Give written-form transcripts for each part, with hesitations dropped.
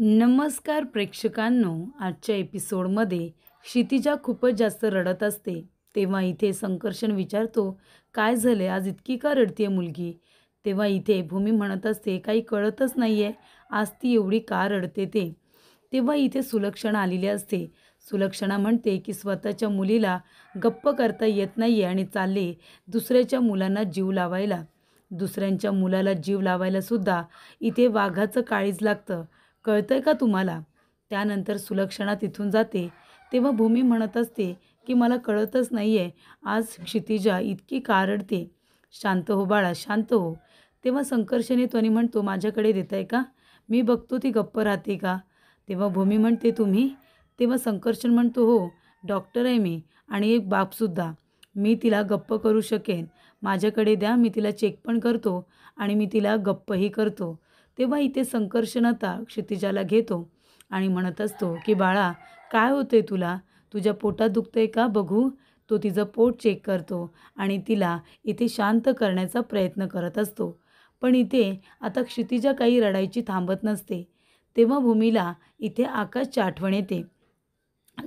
नमस्कार प्रेक्षकांनो, आजच्या एपिसोडमध्ये क्षितिजा खूपच जास्त रडत असते. तेव्हा इथे संकर्षण विचारतो, काय झाले आज इतकी का रडतीये मुलगी? तेव्हा इथे भूमी म्हणत असते, काही कळतच नाहीये आज ती एवढी का रडते ते. तेव्हा इथे सुलक्षणा आलेली असते. सुलक्षणा म्हणते की स्वतःच्या मुलीला गप्प करता येत नाहीये आणि चालले दुसऱ्याच्या मुलांना जीव लावायला. दुसऱ्यांच्या मुलाला जीव लावायला सुद्धा इथे वाघाचं काळीज लागतं. कळतंय का तुम्हाला? त्यानंतर सुलक्षणा तिथून जाते. तेव्हा भूमी म्हणत असते की मला कळतच नाहीये आज क्षितिजा इतकी का रडते. शांत हो बाळा, शांत हो. तेव्हा संकर्षण येतो आणि म्हणतो, माझ्याकडे देताय का? मी बघतो ती गप्प राहते का. तेव्हा भूमी म्हणते, तुम्ही? तेव्हा संकर्षण म्हणतो, हो, डॉक्टर आहे मी आणि एक बापसुद्धा. मी तिला गप्प करू शकेन. माझ्याकडे द्या, मी तिला चेक पण करतो आणि मी तिला गप्पही करतो. तेव्हा इथे संकर्षण आता क्षितिजाला घेतो आणि म्हणत असतो की बाळा, काय होतंय तुला? तुझ्या पोटात दुखतंय का बघू? तो तिचं पोट चेक करतो आणि तिला इथे शांत करण्याचा प्रयत्न करत असतो. पण इथे आता क्षितिजा काही रडायची थांबत नसते. तेव्हा भूमीला इथे आकाशची आठवण येते.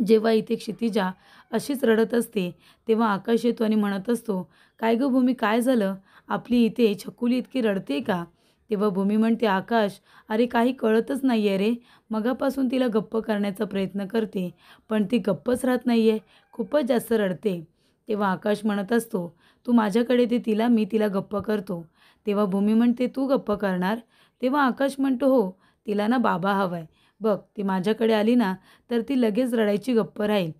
जेव्हा इथे क्षितिजा अशीच रडत असते तेव्हा आकाश येतो आणि म्हणत असतो, काय गं भूमी, काय झालं? आपली इथे छकुली इतकी रडते का? तेव्हा भूमी म्हणते, आकाश, अरे काही कळतच नाही आहे रे. मगापासून तिला गप्प करण्याचा प्रयत्न करते पण ती गप्पच राहत नाही आहे, खूपच जास्त रडते. तेव्हा आकाश म्हणत असतो, तू माझ्याकडे दे तिला, मी तिला गप्प करतो. तेव्हा भूमी म्हणते, तू गप्प करणार? तेव्हा आकाश म्हणतो, हो, तिला ना बाबा हवाय. बघ, ती माझ्याकडे आली ना तर ती लगेच रडायची गप्प राहील.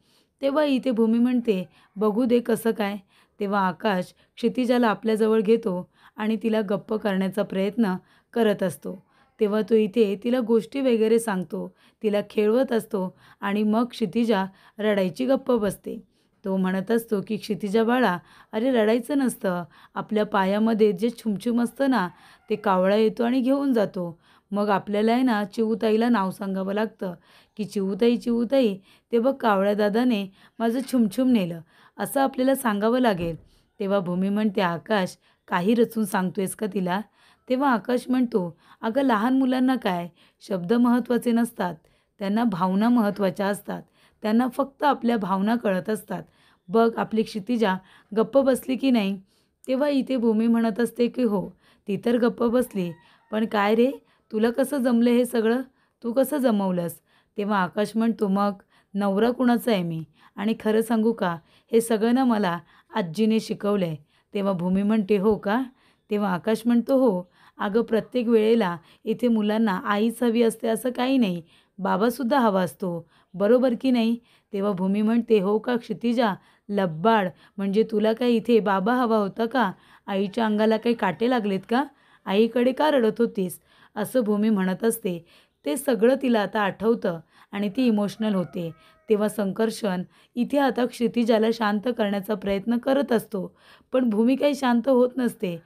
तेव्हा इथे भूमी म्हणते, बघू दे कसं काय. तेव्हा आकाश क्षितिजाला आपल्याजवळ घेतो आणि तिला गप्प करण्याचा प्रयत्न करत असतो. तेव्हा तो इथे तिला गोष्टी वगैरे सांगतो, तिला खेळवत असतो आणि मग क्षितिजा रडायची गप्प बसते. तो म्हणत असतो की क्षितिजा बाळा, अरे रडायचं नसतं. आपल्या पायामध्ये जे छुमछुम असतं ना, ते कावळा येतो आणि घेऊन जातो. मग आपल्याला आहे ना चिऊताईला नाव सांगावं लागतं की चिऊताई, चिऊताई, ते बघ कावळ्या दादाने माझं छुमछुम नेलं, असं आपल्याला सांगावं लागेल. तेव्हा भूमी म्हणते, आकाश, काही रचून सांगतोयस का तिला? तेव्हा आकाश म्हणतो, अगं लहान मुलांना काय शब्द महत्त्वाचे नसतात, त्यांना भावना महत्त्वाच्या असतात. त्यांना फक्त आपल्या भावना कळत असतात. बघ आपली क्षितिजा गप्प बसली की नाही. तेव्हा इथे भूमी म्हणत असते की हो, ती तर गप्प बसली, पण काय रे, तुला कसं जमलं हे सगळं? तू कसं जमवलंस? तेव्हा आकाश म्हणतो, मग नवरा कुणाचा आहे मी? आणि खरं सांगू का, हे सगळं ना मला आजीने शिकवलं आहे. तेव्हा भूमी म्हणते, हो का? तेव्हा आकाश म्हणतो, हो, अगं प्रत्येक वेळेला इथे मुलांना आईच हवी असते असं काही नाही, बाबासुद्धा हवा असतो, बरोबर की नाही? तेव्हा भूमी म्हणते, हो का क्षितिजा, लब्बाड, म्हणजे तुला काय इथे बाबा हवा होता का? आईच्या अंगाला काही काटे लागलेत का? आईकडे का रडत होतीस? असं भूमी म्हणत असते. ते सगळं तिला आता आठवतं आणि ती इमोशनल होते. तेव्हा संकर्षण इथे आता क्षितिजाला शांत करण्याचा प्रयत्न करत असतो. पण भूमी काही शांत होत नसते.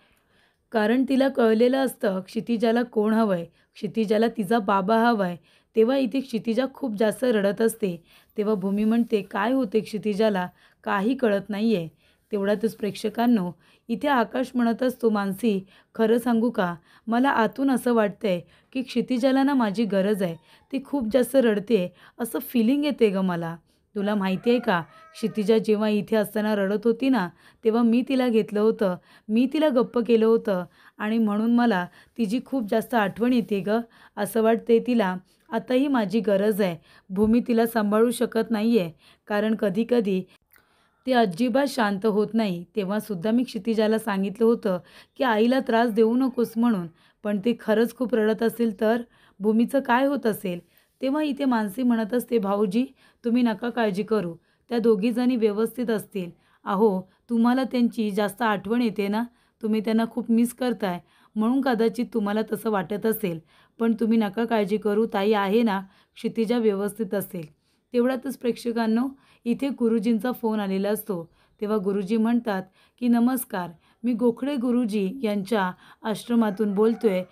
कारण तिला कळलेलं असतं क्षितिजाला कोण हवंय, क्षितिजाला तिचा बाबा हवाय. तेव्हा इथे क्षितिजा खूप जास्त रडत असते. तेव्हा भूमी म्हणते, काय होते क्षितिजाला, काही कळत नाहीये. तेवढ्यातच प्रेक्षकांनो, इथे आकाश म्हणत असतो, मानसी, खरं सांगू का, मला आतून असं वाटतंय की क्षितिजाला ना माझी गरज आहे. ती खूप जास्त रडते असं फिलिंग येते गं मला. तुला माहिती आहे का, क्षितिजा जेव्हा इथे असताना रडत होती ना, तेव्हा मी तिला घेतलं होतं, मी तिला गप्प केलं होतं आणि म्हणून मला तिची खूप जास्त आठवण येते गं. असं वाटते तिला आताही माझी गरज आहे. भूमी तिला सांभाळू शकत नाही आहे, कारण कधी-कधी ती अजिबात शांत होत नाही. तेव्हासुद्धा मी क्षितिजाला सांगितलं होतं की आईला त्रास देऊ नकोस म्हणून, पण ती खरंच खूप रडत असेल तर भूमीचं काय होत असेल? तेव्हा इथे मानसी म्हणत असते, भाऊजी, तुम्ही नका काळजी करू, त्या दोघीजणी व्यवस्थित असतील. अहो, तुम्हाला त्यांची जास्त आठवण येते ना, तुम्ही त्यांना खूप मिस करताय, म्हणून कदाचित तुम्हाला तसं वाटत असेल. पण तुम्ही नका काळजी करू, ताई आहे ना, क्षितिजा व्यवस्थित असेल. तेवढ्यातच प्रेक्षकांनो, इथे गुरुजींचा फोन आलेला असतो. तेव्हा गुरुजी म्हणतात की नमस्कार, मी गोखळे गुरुजी यांच्या आश्रमातून बोलतोय,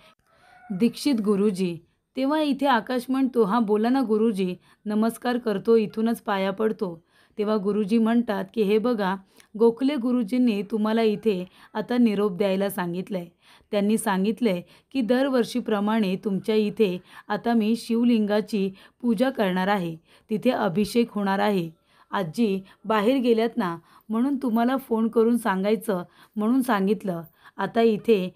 दीक्षित गुरुजी. तेव्हा इथे आकाश म्हणतो, हां बोला ना गुरुजी, नमस्कार करतो, इथूनच पाया पडतो. तेव्हा गुरुजी म्हणतात की हे बघा, गोखले गुरुजींनी तुम्हाला इथे आता निरोप द्यायला सांगितलं आहे. त्यांनी सांगितलं आहे की दरवर्षीप्रमाणे तुमच्या इथे आता मी शिवलिंगाची पूजा करणार आहे. तिथे अभिषेक होणार आहे. आजी बाहेर गेल्यात ना, म्हणून तुम्हाला फोन करून सांगायचं म्हणून सांगितलं. आता इथे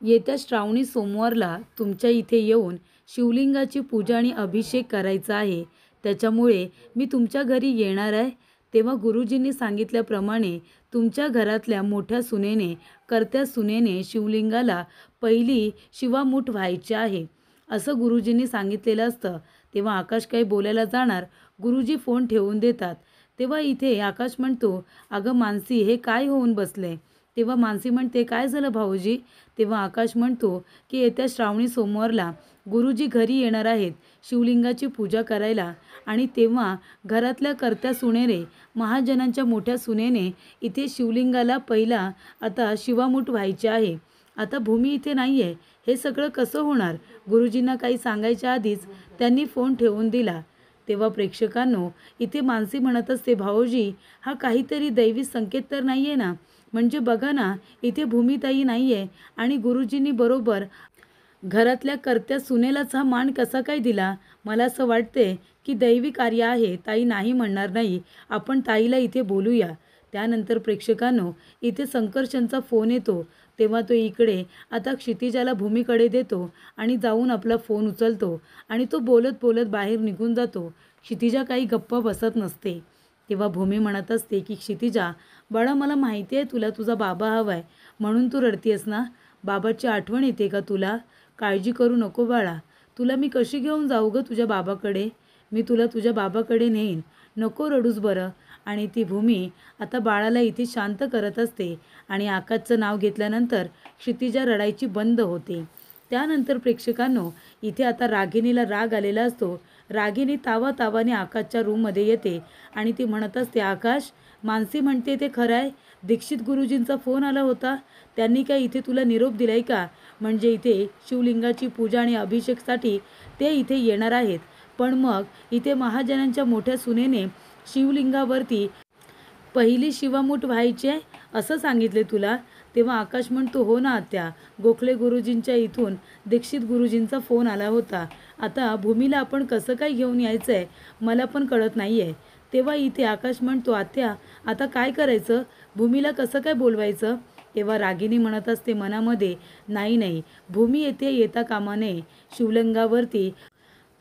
येत्या श्रावणी सोमवारला तुमच्या इथे येऊन शिवलिंगाची पूजा आणि अभिषेक करायचा आहे. त्याच्यामुळे मी तुमच्या घरी येणार आहे. तेव्हा गुरुजींनी सांगितल्याप्रमाणे तुमच्या घरातल्या मोठ्या सुनेने, कर्त्या सुनेने शिवलिंगाला पहिली शिवामूठ व्हायची आहे, असं गुरुजींनी सांगितलेलं असतं. तेव्हा आकाश काही बोलायला जाणार, गुरुजी फोन ठेवून देतात. तेव्हा इथे आकाश म्हणतो, अगं मानसी, हे काय होऊन बसले? तेव्हा मानसी म्हणते, काय झालं भाऊजी? तेव्हा आकाश म्हणतो की येत्या श्रावणी सोमवारला गुरुजी घरी येणार आहेत शिवलिंगाची पूजा करायला, आणि तेव्हा घरातल्या कर्त्या सुनेने, महाजनांच्या मोठ्या सुनेने इथे शिवलिंगाला पहिला आता शिवामूठ व्हायचे आहे. आता भूमी इथे नाही आहे, हे सगळं कसं होणार? गुरुजींना काही सांगायच्या आधीच त्यांनी फोन ठेवून दिला. तेव्हा प्रेक्षकांनो, इथे मानसी म्हणत असते, भाऊजी, हा काहीतरी दैवी संकेत तर नाही आहे ना? म्हणजे बघा ना, इथे भूमिताई नाही आहे आणि गुरुजींनी बरोबर घरातल्या कर्त्या सुनेलाच हा मान कसा काय दिला? मला असं वाटते की दैवी कार्य आहे. ताई नाही म्हणणार नाही. आपण ताईला इथे बोलूया. त्यानंतर प्रेक्षकांनो, इथे संकर्षणचा फोन येतो. तेव्हा तो इकडे आता क्षितिजाला भूमीकडे देतो आणि जाऊन आपला फोन उचलतो आणि तो बोलत बोलत बाहेर निघून जातो. क्षितिजा काही गप्प बसत नसते. तेव्हा भूमी म्हणत असते की क्षितिजा, बाळा, मला माहिती आहे तुला तुझा बाबा हवा आहे म्हणून तू रडतीयस ना? बाबाची आठवण येते का तुला? काळजी करू नको बाळा. तुला मी कशी घेऊन जाऊ गं तुझ्या बाबाकडे? मी तुला तुझ्या बाबाकडे नेईन. नको रडूस बरं. आणि ती भूमी आता बाळाला इथे शांत करत असते आणि आकाशचं नाव घेतल्यानंतर क्षितिजा रडायची बंद होते. त्यानंतर प्रेक्षकांनो, इथे आता रागिणीला राग आलेला असतो. रागिणी तावातावाने आकाशच्या रूममध्ये येते आणि ती म्हणत असते, आकाश, मानसी म्हणते ते खरं आहे. दीक्षित गुरुजींचा फोन आला होता. त्यांनी काय इथे तुला निरोप दिलाय का? म्हणजे इथे शिवलिंगाची पूजा आणि अभिषेकसाठी ते इथे येणार आहेत. पण मग इथे महाजनांच्या मोठ्या सुनेने शिवलिंगावरती पहिली शिवामूठ व्हायची आहे असं सांगितले तुला? तेव्हा आकाश म्हणतो, हो ना आत्या, गोखले गुरुजींच्या इथून दीक्षित गुरुजींचा फोन आला होता. आता भूमीला आपण कसं काय घेऊन यायचं आहे मला पण कळत नाही आहे. तेव्हा इथे आकाश म्हणतो, आत्या, आता काय करायचं? भूमीला कसं काय बोलवायचं? तेव्हा रागिणी म्हणत असते मनामध्ये, नाही नाही, भूमी येथे येता कामा नये. शिवलिंगावरती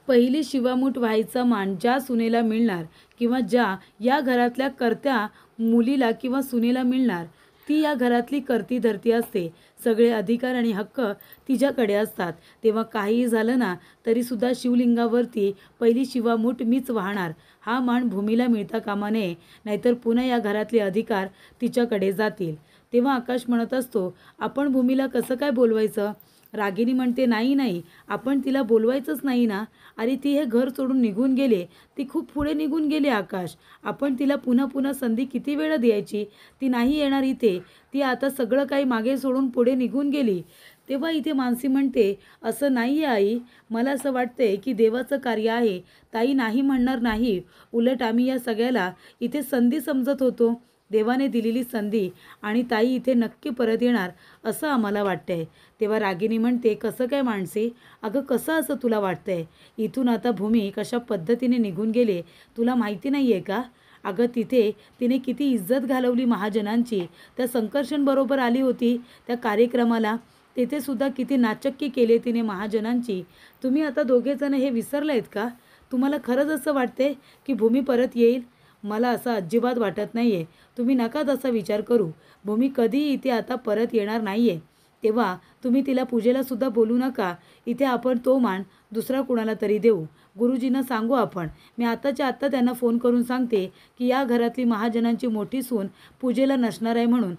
पहिली शिवामूठ व्हायचा मान ज्या सुनेला मिळणार किंवा ज्या या घरातल्या कर्त्या मुलीला किंवा सुनेला मिळणार, ती या घरातली करती धरती असते. सगळे अधिकार आणि हक्क तिच्याकडे असतात. तेव्हा काहीही झालं ना तरीसुद्धा शिवलिंगावरती पहिली शिवामूठ मीच वाहणार. हा मान भूमीला मिळता कामा नये, नाहीतर पुन्हा या घरातले अधिकार तिच्याकडे जातील. तेव्हा आकाश म्हणत असतो, आपण भूमीला कसं काय बोलवायचं? रागिणी म्हणते, नाही नाही, आपण तिला बोलवायचंच नाही ना. अरे ती हे घर सोडून निघून गेले, ती खूप पुढे निघून गेली आकाश. आपण तिला पुन्हा पुन्हा संधी किती वेळा द्यायची? ती नाही येणार इथे. ती आता सगळं काही मागे सोडून पुढे निघून गेली. तेव्हा इथे मानसी म्हणते, असं नाही आहे आई, मला असं वाटतंय की देवाचं कार्य आहे. ताई नाही म्हणणार नाही. उलट आम्ही या सगळ्याला इथे संधी समजत होतो. देवाने दिलेली संधी, आणि ताई इथे नक्की परत येणार असं आम्हाला वाटतंय. तेव्हा रागिणी म्हणते, कसं काय मानसी? अगं कसं असं तुला वाटतंय? इथून आता भूमी कशा पद्धतीने निघून गेले तुला माहिती नाही आहे का? अगं तिथे तिने किती इज्जत घालवली महाजनांची. त्या संकर्षण बरोबर आली होती त्या कार्यक्रमाला. तिथे सुद्धा किती नाचक्की केली तिने महाजनांची. तुम्ही आता दोघेजण हे विसरलायत का? तुम्हाला खरंच असं वाटते की भूमी परत येईल? मला असं अजिबात वाटत नाही आहे. तुम्ही नका तसा विचार करू. भूमी कधीही इथे आता परत येणार नाही आहे. तेव्हा तुम्ही तिला पूजेला सुद्धा बोलू नका. इथे आपण तो मान दुसरा कुणाला तरी देऊ. गुरुजींना सांगू आपण. मी आत्ताच्या आत्ता त्यांना फोन करून सांगते की या घरातली महाजनांची मोठी सून पूजेला नसणार आहे म्हणून.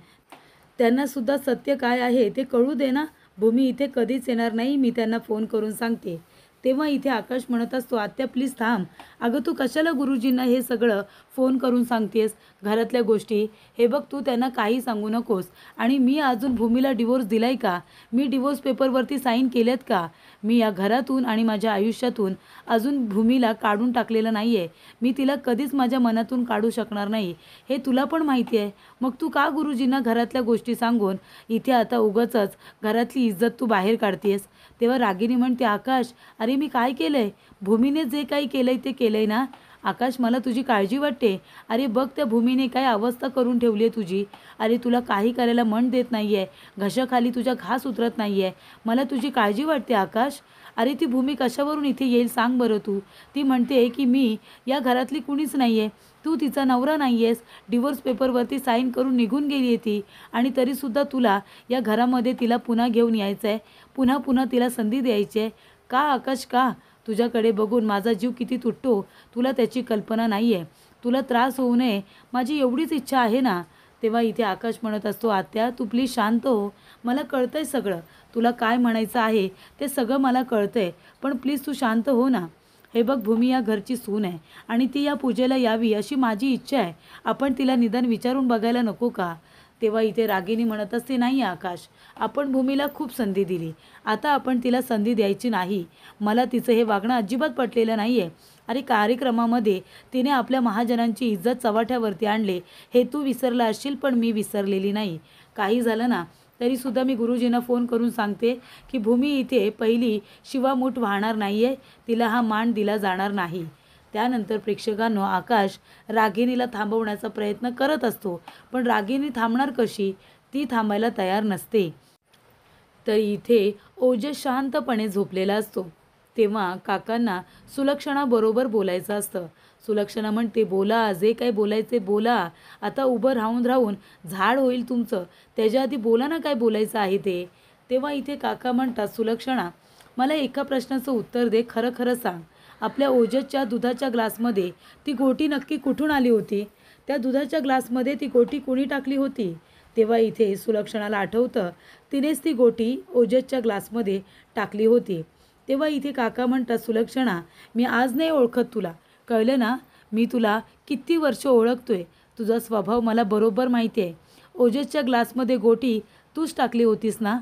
त्यांना सुद्धा सत्य काय आहे ते कळू दे ना. भूमी इथे कधीच येणार नाही, मी त्यांना फोन करून सांगते. तेव्हा इथे आकाश म्हणत असतो, आत्या प्लीज थांब. अगं तू कशाला गुरुजींना हे सगळं फोन करून सांगतेस घरातल्या गोष्टी? हे बघ तू त्यांना काही सांगू नकोस. आणि मी अजून भूमीला डिवोर्स दिलाय का? मी डिवोर्स पेपरवरती साईन केल्यात का? मी या घरातून आणि माझ्या आयुष्यातून अजून भूमीला काढून टाकलेलं नाही आहे. मी तिला कधीच माझ्या मनातून काढू शकणार नाही, हे तुला पण माहिती आहे. मग तू का गुरुजींना घरातल्या गोष्टी सांगून इथे आता उगाचच घरातली इज्जत तू बाहेर काढतेस? तेव्हा रागिनी म्हणते, आकाश अरे मी काय केलं आहे? भूमीने जे काही केलं आहे ते केलं आहे ना? आकाश मला तुझी काळजी वाटते. अरे बघ त्या भूमीने काय अवस्था करून ठेवली आहे तुझी. अरे तुला काही करायला मन देत नाही आहे, घशाखाली तुझ्या घास उतरत नाही आहे. मला तुझी काळजी वाटते आकाश. अरे ती भूमी कशावरून इथे येईल सांग बरं तू? ती म्हणते की मी या घरातली कुणीच नाही आहे, तू तिचा नवरा नाही आहेस. डिवोर्स पेपरवरती साईन करून निघून गेली आहे ती, आणि तरीसुद्धा तुला या घरामध्ये तिला पुन्हा घेऊन यायचं आहे, पुन्हा पुन्हा तिला संधी द्यायची आहे. का आकाश का? तुझ्याकडे बघून माझा जीव किती तुटतो तुला त्याची कल्पना नाही आहे. तुला त्रास होऊ नये माझी एवढीच इच्छा आहे ना. तेव्हा इथे आकाश म्हणत असतो, आत्या तू प्लीज शांत हो. मला कळतंय सगळं, तुला काय म्हणायचं आहे ते सगळं मला कळतंय, पण प्लीज तू शांत हो ना. हे बघ भूमी या घरची सून आहे आणि ती या पूजेला यावी अशी माझी इच्छा आहे. आपण तिला निदान विचारून बघायला नको का? तेव्हा इथे रागिनी म्हणत असते, नाही आकाश, आपण भूमीला खूप संधी दिली, आता आपण तिला संधी द्यायची नाही. मला तिचं हे वागणं अजिबात पटलेलं नाही आहे. अरे कार्यक्रमामध्ये तिने आपल्या महाजनांची इज्जत चव्हाट्यावरती आणले हे तू विसरला असशील, पण मी विसरलेली नाही. काही झालं ना तरीसुद्धा मी गुरुजींना फोन करून सांगते की भूमी इथे पहिली शिवामूठ वाहणार नाही आहे, तिला हा मान दिला जाणार नाही. त्यानंतर प्रेक्षकांनो, आकाश रागिनीला थांबवण्याचा प्रयत्न करत असतो, पण रागिनी थांबणार कशी? ती थांबायला तयार नसते. तर इथे ओजस शांतपणे झोपलेला असतो. तेव्हा काकांना सुलक्षणाबरोबर बोलायचं असतं. सुलक्षणा म्हणते, बोला जे काही बोलायचे बोला. आता उभं राहून राहून झाड होईल तुमचं, त्याच्या आधी बोला ना काय बोलायचं आहे ते. तेव्हा इथे काका म्हणतात, सुलक्षणा मला एका प्रश्नाचं उत्तर दे, खरं खरं सांग. आपल्या ओजसच्या दुधाच्या ग्लासमध्ये ती गोटी नक्की कुठून आली होती? त्या दुधाच्या ग्लासमध्ये ती गोटी कुणी टाकली होती? तेव्हा इथे सुलक्षणाला आठवतं, तिनेच ती गोटी ओजसच्या ग्लासमध्ये टाकली होती. तेव्हा इथे काका म्हणतात, सुलक्षणा मी आज नाही ओळखत तुला, कळलं ना? मी तुला किती वर्ष ओळखतोय, तुझा स्वभाव मला बरोबर माहिती आहे. ओजसच्या ग्लासमध्ये गोटी तूच टाकली होतीस ना?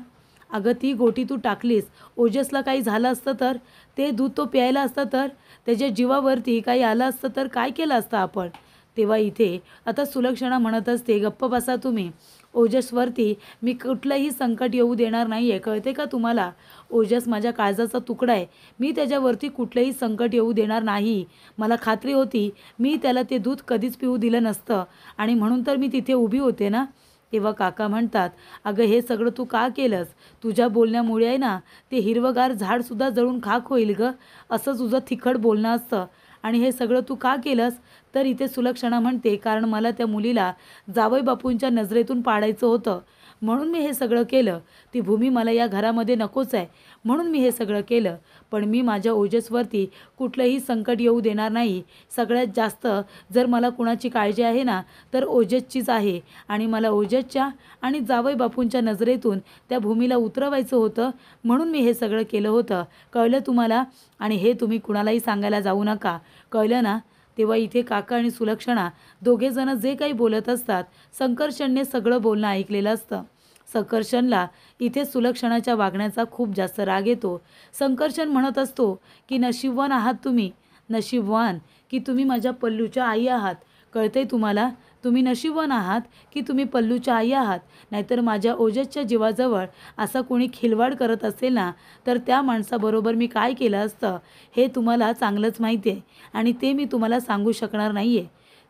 अगं ती गोटी तू टाकलीस, ओजसला काही झालं असतं तर? ते दूध तो प्यायला असतं तर? त्याच्या जीवावरती काही आलं असतं तर काय केलं असतं आपण? तेव्हा इथे आता सुलक्षणा म्हणत असते, गप्प बसा तुम्ही. ओजसवरती मी कुठलंही संकट येऊ देणार नाही आहे, कळते का तुम्हाला? ओजस माझ्या काळजाचा तुकडा आहे, मी त्याच्यावरती कुठलंही संकट येऊ देणार नाही. मला खात्री होती मी त्याला ते दूध कधीच पिऊ दिलं नसतं, आणि म्हणून तर मी तिथे उभी होते ना. तेव्हा काका म्हणतात, अगं हे सगळं तू का केलंस? तुझ्या बोलण्यामुळे आहे ना ते हिरवंगार झाडसुद्धा जळून खाक होईल गं, असं तुझं तिखट बोलणं असतं. आणि हे सगळं तू का केलंस? तर इथे सुलक्षणा म्हणते, कारण मला त्या मुलीला जावई बापूंच्या नजरेतून पाडायचं होतं, म्हणून मी हे सगळं केलं. ती भूमी मला या घरामध्ये नकोच आहे, म्हणून मी हे सगळं केलं. पण मी माझ्या ओजसवरती कुठलंही संकट येऊ देणार नाही. सगळ्यात जास्त जर मला कुणाची काळजी आहे ना तर ओजसचीच आहे, आणि मला ओजसच्या आणि जावई बापूंच्या नजरेतून त्या भूमीला उतरवायचं होतं, म्हणून मी हे सगळं केलं होतं. कळलं तुम्हाला? आणि हे तुम्ही कुणालाही सांगायला जाऊ नका, कळलं ना? तेव्हा इथे काका आणि सुलक्षणा दोघेजणं जे काही बोलत असतात, संकर्षणने सगळं बोलणं ऐकलेलं असतं. संकर्षणला इथे सुलक्षणाच्या वागण्याचा खूप जास्त राग येतो. संकर्षण म्हणत असतो की नशीबवान आहात तुम्ही, नशीबवान की तुम्ही माझ्या पल्लूच्या आई आहात. कळतंय तुम्हाला? तुम्ही नशीबवान आहात की तुम्ही पल्लूच्या आई आहात. नाहीतर माझ्या ओजसच्या जीवाजवळ असा कोणी खिलवाड करत असेल ना तर त्या माणसाबरोबर मी काय केलं असतं हे तुम्हाला चांगलंच माहिती आहे, आणि ते मी तुम्हाला सांगू शकणार नाही आहे.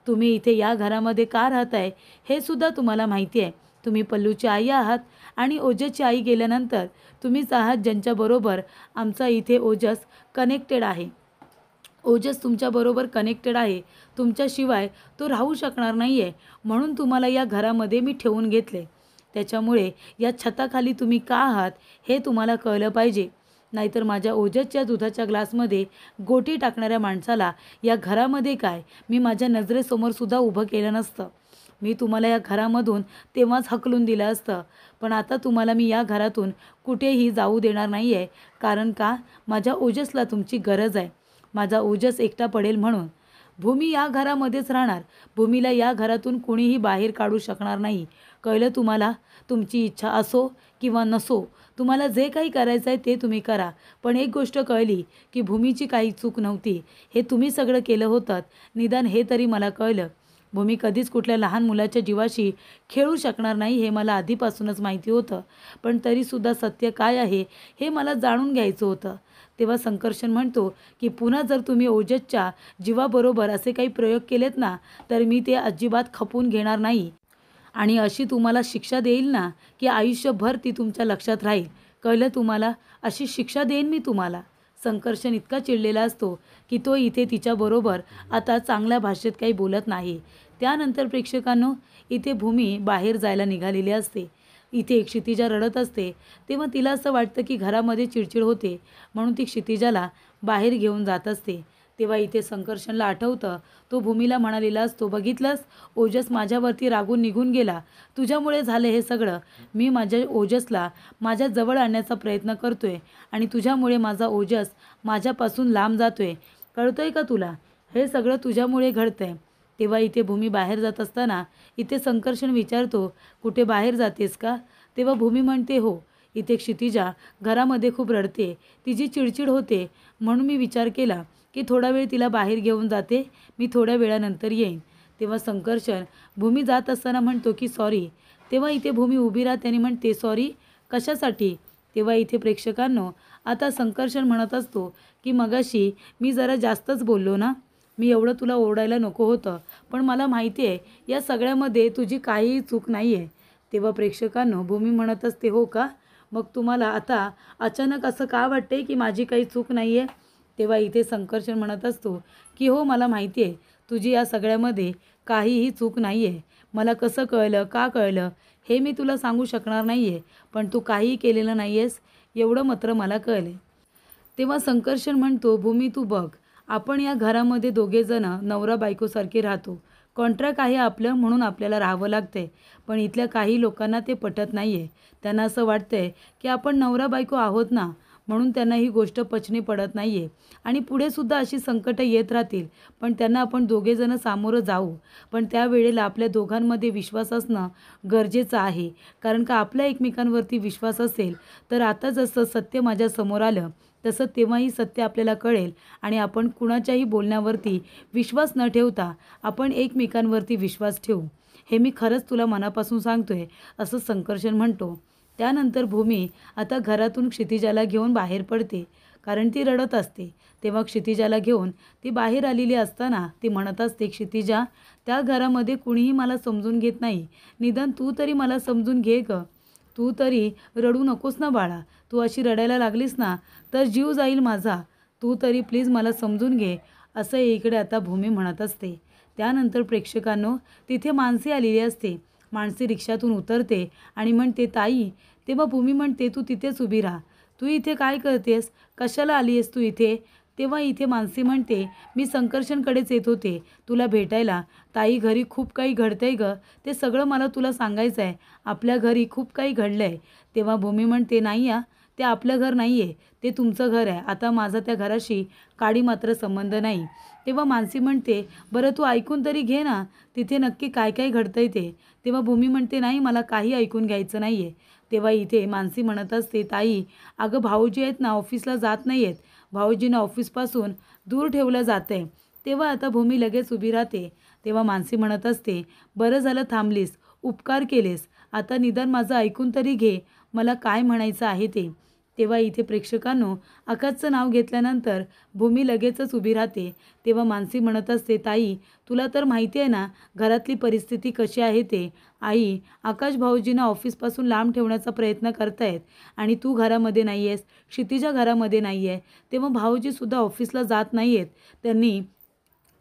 तुम्ही इथे या घरामध्ये का राहताय हे सुद्धा तुम्हाला माहिती आहे. तुम्ही पल्लूची आई आहात, आणि ओजसची आई गेल्यानंतर तुम्हीच आहात ज्यांच्याबरोबर आमचा इथे ओजस कनेक्टेड आहे. ओजस तुमच्याबरोबर कनेक्टेड आहे, तुमच्याशिवाय तो राहू शकणार नाही आहे, म्हणून तुम्हाला या घरामध्ये मी ठेवून घेतले. त्याच्यामुळे या छताखाली तुम्ही का आहात हे तुम्हाला कळलं पाहिजे. नाहीतर माझ्या ओजसच्या दुधाच्या ग्लासमध्ये गोटी टाकणाऱ्या माणसाला या घरामध्ये काय मी माझ्या नजरेसमोरसुद्धा उभं केलं नसतं. मी तुम्हाला या घरामधून तेव्हाच हकलून दिलं असतं, पण आता तुम्हाला मी या घरातून कुठेही जाऊ देणार नाही आहे. कारण का? माझ्या ओजसला तुमची गरज आहे. माझा ओजस एकटा पडेल म्हणून. भूमी या घरामध्येच राहणार. भूमीला या घरातून कोणीही बाहेर काढू शकणार नाही. कळलं तुम्हाला? तुमची इच्छा असो किंवा नसो, तुम्हाला जे काही करायचं आहे ते तुम्ही करा. पण एक गोष्ट कळली की भूमीची काही चूक नव्हती. हे तुम्ही सगळं केलं होतं. निदान हे तरी मला कळलं. भूमी कधीच कुठल्या लहान मुलाच्या जीवाशी खेळू शकणार नाही हे मला आधीपासूनच माहिती होतं. पण तरीसुद्धा सत्य काय आहे हे मला जाणून घ्यायचं होतं. तेव्हा संकर्षण म्हणतो की पुन्हा जर तुम्ही ओजसच्या जीवाबरोबर असे काही प्रयोग केलेत ना, तर मी ते अजिबात खपवून घेणार नाही. आणि अशी तुम्हाला शिक्षा देईल ना, की आयुष्यभर ती तुमच्या लक्षात राहील. कळलं तुम्हाला? अशी शिक्षा देईन मी तुम्हाला. संकर्षण इतका चिडलेला असतो की तो इथे तिच्याबरोबर आता चांगल्या भाषेत काही बोलत नाही. त्यानंतर प्रेक्षकांनो, इथे भूमी बाहेर जायला निघालेली असते. इथे क्षितिजा रडत असते. तेव्हा तिला असं वाटतं की घरामध्ये चिडचिड होते, म्हणून ती क्षितिजाला बाहेर घेऊन जात असते. तेव्हा इथे संकर्षणला आठवतं, तो भूमीला म्हणालेला असतो, बघितलंस, ओजस माझ्यावरती रागून निघून गेला. तुझ्यामुळे झालं हे सगळं. मी माझ्या ओजसला माझ्या जवळ आणण्याचा प्रयत्न करतोय आणि तुझ्यामुळे माझा ओजस माझ्यापासून लांब जातोय. कळतंय का तुला? हे सगळं तुझ्यामुळे घडतंय. तेव्हा इथे भूमी बाहेर जात असताना इथे संकर्षण विचारतो, कुठे बाहेर जातेस का? तेव्हा भूमी म्हणते, हो. इथे क्षितिजा घरामध्ये खूप रडते. तिची चिडचिड होते, म्हणून मी विचार केला की थोडा वेळ तिला बाहेर घेऊन जाते. मी थोड्या वेळानंतर येईन. तेव्हा संकर्षण भूमी जात असताना म्हणतो की सॉरी. तेव्हा इथे भूमी उभी राहते आणि म्हणते, सॉरी कशासाठी? तेव्हा इथे प्रेक्षकांनो, आता संकर्षण म्हणत असतो की मगाशी मी जरा जास्तच बोललो ना. मी एवढं तुला ओरडायला नको होतं, पण मला माहिती आहे या सगळ्यामध्ये तुझी काहीही चूक नाही आहे. तेव्हा प्रेक्षकांनो, भूमी म्हणत असते, हो का? मग तुम्हाला आता अचानक असं का वाटतंय की माझी काही चूक नाही आहे? तेव्हा इथे संकर्षण म्हणत असतो की हो, मला माहिती आहे तुझी या सगळ्यामध्ये काहीही चूक नाही आहे. मला कसं कळलं, का कळलं हे मी तुला सांगू शकणार नाही आहे, पण तू काहीही केलेलं नाही आहेस एवढं मात्र मला कळले. तेव्हा संकर्षण म्हणतो, भूमी तू बघ, आपण या घरामध्ये दोघेजण नवरा बायकोसारखे राहतो. कॉन्ट्रॅक्ट आहे आपलं म्हणून आपल्याला राहावं लागतंय. पण इथल्या काही लोकांना ते पटत नाही आहे. त्यांना असं वाटतंय की आपण नवरा बायको आहोत ना, म्हणून त्यांना ही गोष्ट पचनी पडत नाही आहे. आणि पुढेसुद्धा अशी संकटं येत राहतील, पण त्यांना आपण दोघेजणं सामोरं जाऊ. पण त्यावेळेला आपल्या दोघांमध्ये विश्वास असणं गरजेचं आहे. कारण का आपल्या एकमेकांवरती विश्वास असेल तर आता जसं सत्य माझ्यासमोर आलं तसं तेव्हाही सत्य आपल्याला कळेल आणि आपण कुणाच्याही बोलण्यावरती विश्वास न ठेवता आपण एकमेकांवरती विश्वास ठेवू. हे मी खरंच तुला मनापासून सांगतोय, असं संकर्षण म्हणतो. त्यानंतर भूमी आता घरातून क्षितिजाला घेऊन बाहेर पडते, कारण ती रडत असते. तेव्हा क्षितिजाला घेऊन ती बाहेर आलेली असताना ती म्हणत असते, क्षितिजा, त्या घरामध्ये कुणीही मला समजून घेत नाही. निदान तू तरी मला समजून घे गं. तू तरी रडू नकोस ना बाळा. तू अशी रडायला लागलीस ना तर जीव जाईल माझा. तू तरी प्लीज मला समजून घे, असं इकडे आता भूमी म्हणत असते. त्यानंतर प्रेक्षकांनो, तिथे मानसी आलेली असते. मानसी रिक्षातून उतरते आणि म्हणते, ताई. तेव्हा भूमी म्हणते, तू तिथेच उभी राहा. तू इथे काय करतेस? कशाला आली आहेस तू इथे? तेव्हा इथे मानसी म्हणते, मी संकर्षणकडेच येत होते तुला भेटायला. ताई, घरी खूप काही घडतंय गं, ते सगळं मला तुला सांगायचं आहे. आपल्या घरी खूप काही घडलं आहे. तेव्हा भूमी म्हणते, नाही ते आपलं घर नाही आहे, ते तुमचं घर आहे. आता माझा त्या घराशी काडी मात्र संबंध नाही. तेव्हा मानसी म्हणते, बरं तू ऐकून तरी घे ना, तिथे नक्की काय काय घडतंय ते. तेव्हा भूमी म्हणते, नाही मला काही ऐकून घ्यायचं नाही आहे. तेव्हा इथे मानसी म्हणत असते, ताई, अगं भाऊजी आहेत ना, ऑफिसला जात नाही आहेत. भाऊजींना ऑफिसपासून दूर ठेवलं जातं आहे. तेव्हा आता भूमी लगेच उभी राहते. तेव्हा मानसी म्हणत असते, बरं झालं थांबलीस, उपकार केलेस. आता निदान माझं ऐकून तरी घे, मला काय म्हणायचं आहे ते. तेव्हा इथे प्रेक्षकांनो, आकाशचं नाव घेतल्यानंतर भूमी लगेचच उभी राहते. तेव्हा मानसी म्हणत असते, ताई, तुला तर माहिती आहे ना घरातली परिस्थिती कशी आहे ते. आई, आकाश भाऊजींना ऑफिसपासून लांब ठेवण्याचा प्रयत्न करतायत आणि तू घरामध्ये नाही आहेस, क्षितिजा घरामध्ये नाही आहे. तेव्हा भाऊजीसुद्धा ऑफिसला जात नाही आहेत. त्यांनी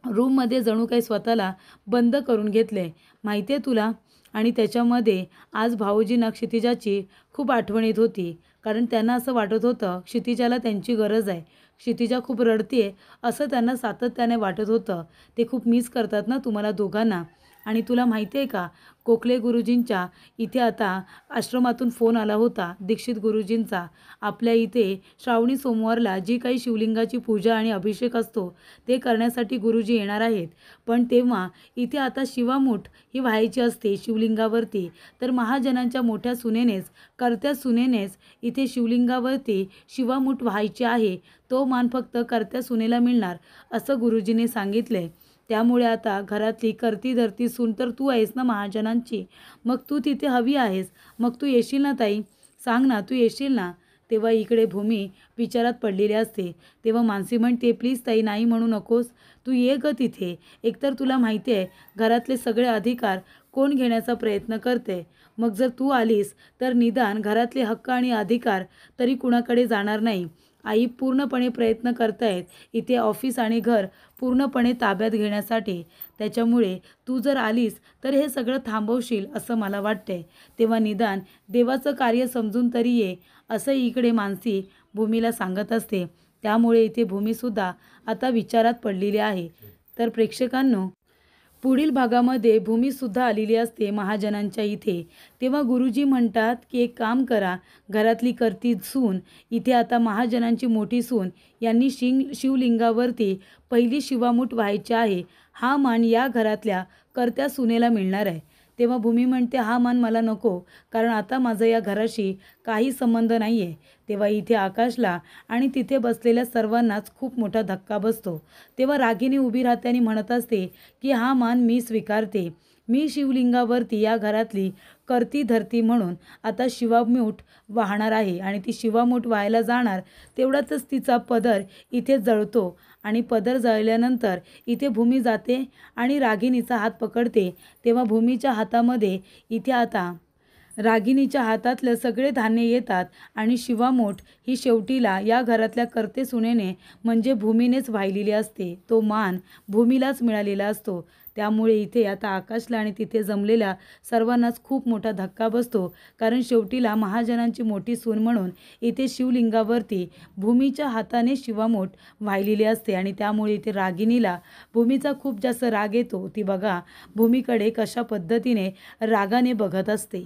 रूममध्ये जणू काही स्वतःला बंद करून घेतलं आहे, माहिती आहे तुला. आणि त्याच्यामध्ये आज भाऊजींना क्षितिजाची खूप आठवण येत होती, कारण त्यांना असं वाटत होतं क्षितिजाला त्यांची गरज आहे. क्षितिजा खूप रडते असं त्यांना सातत्याने वाटत होतं. ते खूप मिस करतात ना तुम्हाला दोघांना. आणि तुला माहिती आहे का, कोकले गुरुजींच्या इथे आता आश्रमातून फोन आला होता दीक्षित गुरुजींचा. आपल्या इथे श्रावणी सोमवारला जी काही शिवलिंगाची पूजा आणि अभिषेक असतो ते करण्यासाठी गुरुजी येणार आहेत. पण तेव्हा इथे आता शिवामूठ ही व्हायची असते शिवलिंगावरती. तर महाजनांच्या मोठ्या सुनेनेच, कर्त्या सुनेनेच इथे शिवलिंगावरती शिवामूठ व्हायची आहे. तो मान फक्त कर्त्या सुनेला मिळणार असं गुरुजीने सांगितले. त्यामुळे आता घरातली करती धरती सून तर तू आहेस ना महाजनांची. मग तू तिथे हवी आहेस. मग तू येशील ना ताई? सांग ना, तू येशील ना? तेव्हा इकडे भूमी विचारात पडलेली असते. तेव्हा मानसी म्हणते, प्लीज ताई, नाही म्हणू नकोस. तू ये ग तिथे. एकतर तुला माहिती आहे घरातले सगळे अधिकार कोण घेण्याचा प्रयत्न करते. मग जर तू आलीस तर निदान घरातले हक्क आणि अधिकार तरी कुणाकडे जाणार नाही. आई पूर्णपणे प्रयत्न करतायत इथे ऑफिस आणि घर पूर्णपणे ताब्यात घेण्यासाठी. त्याच्यामुळे तू जर आलीस तर हे सगळं थांबवशील असं मला वाटतंय. तेव्हा निदान देवाचं कार्य समजून तरी ये, असं इकडे मानसी भूमीला सांगत असते. त्यामुळे इथे भूमीसुद्धा आता विचारात पडलेली आहे. तर प्रेक्षकांनो, पुढील भागामध्ये भूमीसुद्धा आलेली असते महाजनांच्या इथे. तेव्हा गुरुजी म्हणतात की एक काम करा, घरातली करती सून इथे आता महाजनांची मोठी सून यांनी शिवलिंगावरती पहिली शिवामूठ व्हायची आहे. हा मान या घरातल्या कर्त्या सुनेला मिळणार आहे. तेव्हा भूमी म्हणते, हा मान मला नको, कारण आता माझा या घराशी काही संबंध नाही आहे. तेव्हा इथे आकाशला आणि तिथे बसलेल्या सर्वांनाच खूप मोठा धक्का बसतो. तेव्हा रागिनी उभी राहते आणि म्हणत असते की हा मान मी स्वीकारते. मी शिवलिंगावरती या घरातली करती धरती म्हणून आता शिवामूठ वाहणार आहे आणि ती शिवामूठ व्हायला जाणार तेवढ्यातच तिचा पदर इथे जळतो आणि पदर जळल्यानंतर इथे भूमी जाते आणि रागिनीचा हात पकडते. तेव्हा भूमीच्या हातामध्ये इथे आता रागिनीच्या हातातलं सगळे धान्य येतात आणि शिवामूठ ही शेवटीला या घरातल्या कर्ते सुनेने म्हणजे भूमीनेच वाहिलेली असते. तो मान भूमीलाच मिळालेला असतो. त्यामुळे इथे आता आकाशला आणि तिथे जमलेल्या सर्वांनाच खूप मोठा धक्का बसतो, कारण शेवटीला महाजनांची मोठी सून म्हणून इथे शिवलिंगावरती भूमीच्या हाताने शिवामूठ वाहिलेली असते आणि त्यामुळे इथे रागिनीला भूमीचा खूप जास्त राग येतो. ती बघा भूमीकडे कशा पद्धतीने रागाने बघत असते.